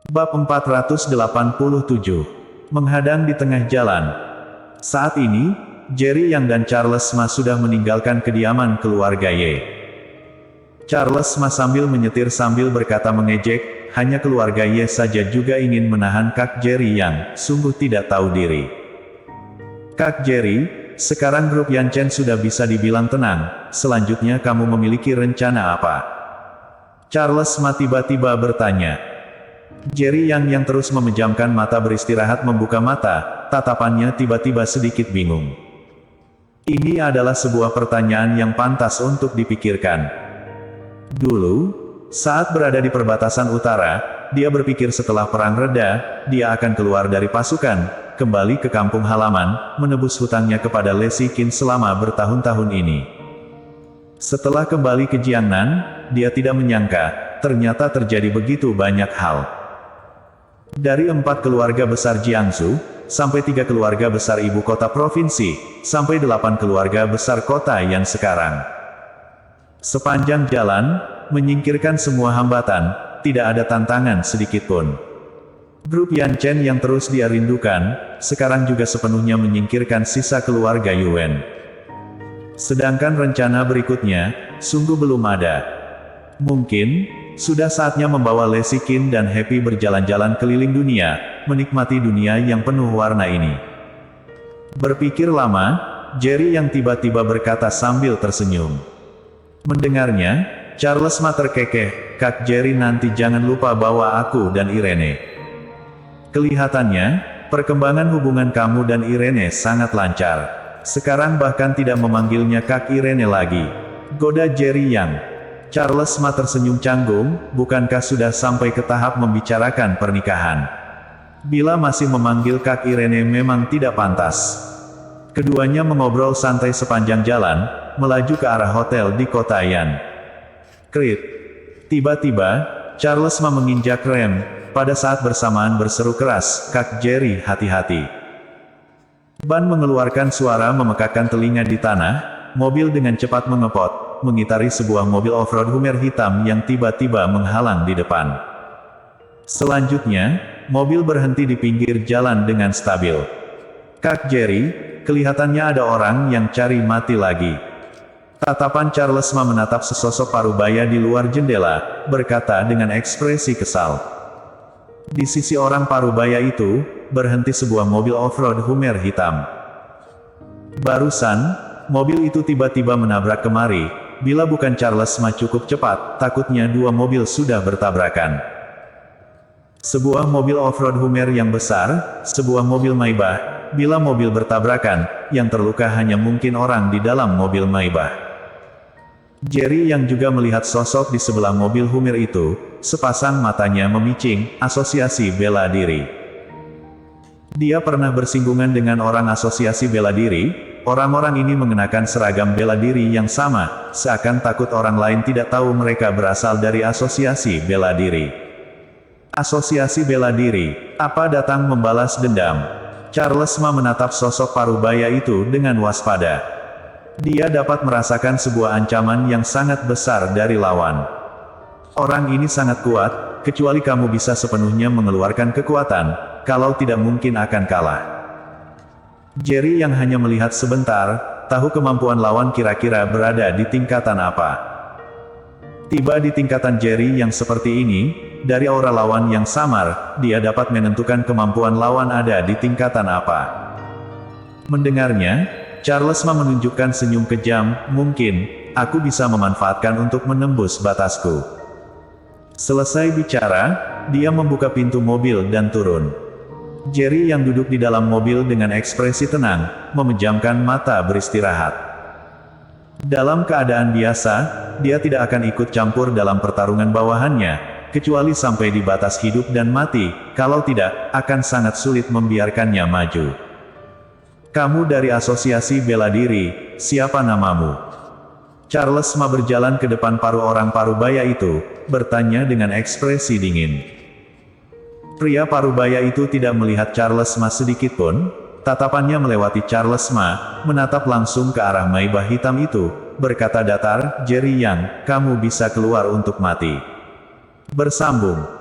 Bab 487. Menghadang di tengah jalan. Saat ini, Jerry Yang dan Charles Ma sudah meninggalkan kediaman keluarga Ye. Charles Ma sambil menyetir sambil berkata mengejek, hanya keluarga Ye saja juga ingin menahan Kak Jerry Yang, sungguh tidak tahu diri. Kak Jerry, sekarang grup Yan Chen sudah bisa dibilang tenang, selanjutnya kamu memiliki rencana apa? Charles Ma tiba-tiba bertanya. Jerry yang terus memejamkan mata beristirahat membuka mata, tatapannya tiba-tiba sedikit bingung. Ini adalah sebuah pertanyaan yang pantas untuk dipikirkan. Dulu, saat berada di perbatasan utara, dia berpikir setelah perang reda, dia akan keluar dari pasukan, kembali ke kampung halaman, menebus hutangnya kepada Le Siqin selama bertahun-tahun ini. Setelah kembali ke Jiangnan, dia tidak menyangka, ternyata terjadi begitu banyak hal. Dari 4 keluarga besar Jiangsu, sampai 3 keluarga besar ibu kota provinsi, sampai 8 keluarga besar kota yang sekarang. Sepanjang jalan, menyingkirkan semua hambatan, tidak ada tantangan sedikitpun. Grup Yan Chen yang terus dia rindukan, sekarang juga sepenuhnya menyingkirkan sisa keluarga Yuan. Sedangkan rencana berikutnya, sungguh belum ada. Mungkin, sudah saatnya membawa Le Siqin dan Happy berjalan-jalan keliling dunia, menikmati dunia yang penuh warna ini. Berpikir lama, Jerry yang tiba-tiba berkata sambil tersenyum. Mendengarnya, Charles Ma terkekeh, Kak Jerry nanti jangan lupa bawa aku dan Irene. Kelihatannya, perkembangan hubungan kamu dan Irene sangat lancar. Sekarang bahkan tidak memanggilnya Kak Irene lagi. Goda Jerry Yang. Charles Ma tersenyum canggung, bukankah sudah sampai ke tahap membicarakan pernikahan? Bila masih memanggil Kak Irene memang tidak pantas. Keduanya mengobrol santai sepanjang jalan, melaju ke arah hotel di kota Yan. Krit. Tiba-tiba, Charles Ma menginjak rem, pada saat bersamaan berseru keras, Kak Jerry hati-hati. Ban mengeluarkan suara memekakkan telinga di tanah, mobil dengan cepat mengepot, mengitari sebuah mobil off-road Hummer hitam yang tiba-tiba menghalang di depan. Selanjutnya, mobil berhenti di pinggir jalan dengan stabil. Kak Jerry, kelihatannya ada orang yang cari mati lagi. Tatapan Charles Ma menatap sesosok parubaya di luar jendela, berkata dengan ekspresi kesal. Di sisi orang parubaya itu, berhenti sebuah mobil off-road Hummer hitam. Barusan, mobil itu tiba-tiba menabrak kemari. Bila bukan Charles Ma cukup cepat, takutnya 2 mobil sudah bertabrakan. Sebuah mobil off-road Hummer yang besar, sebuah mobil Maybach. Bila mobil bertabrakan, yang terluka hanya mungkin orang di dalam mobil Maybach. Jerry yang juga melihat sosok di sebelah mobil Hummer itu, sepasang matanya memicing, asosiasi bela diri. Dia pernah bersinggungan dengan orang asosiasi bela diri. Orang-orang ini mengenakan seragam bela diri yang sama, seakan takut orang lain tidak tahu mereka berasal dari asosiasi bela diri. Asosiasi bela diri, apa datang membalas dendam? Charles Ma menatap sosok parubaya itu dengan waspada. Dia dapat merasakan sebuah ancaman yang sangat besar dari lawan. Orang ini sangat kuat, kecuali kamu bisa sepenuhnya mengeluarkan kekuatan, kalau tidak mungkin akan kalah. Jerry yang hanya melihat sebentar, tahu kemampuan lawan kira-kira berada di tingkatan apa. Tiba di tingkatan Jerry yang seperti ini, dari aura lawan yang samar, dia dapat menentukan kemampuan lawan ada di tingkatan apa. Mendengarnya, Charles Ma menunjukkan senyum kejam, mungkin, aku bisa memanfaatkan untuk menembus batasku. Selesai bicara, dia membuka pintu mobil dan turun. Jerry yang duduk di dalam mobil dengan ekspresi tenang, memejamkan mata beristirahat. Dalam keadaan biasa, dia tidak akan ikut campur dalam pertarungan bawahannya, kecuali sampai di batas hidup dan mati, kalau tidak, akan sangat sulit membiarkannya maju. Kamu dari asosiasi bela diri, siapa namamu? Charles Ma berjalan ke depan paruh orang parubaya itu, bertanya dengan ekspresi dingin. Pria parubaya itu tidak melihat Charles Ma sedikitpun, tatapannya melewati Charles Ma, menatap langsung ke arah Maybach hitam itu, berkata datar, Jerry Yang, kamu bisa keluar untuk mati. Bersambung.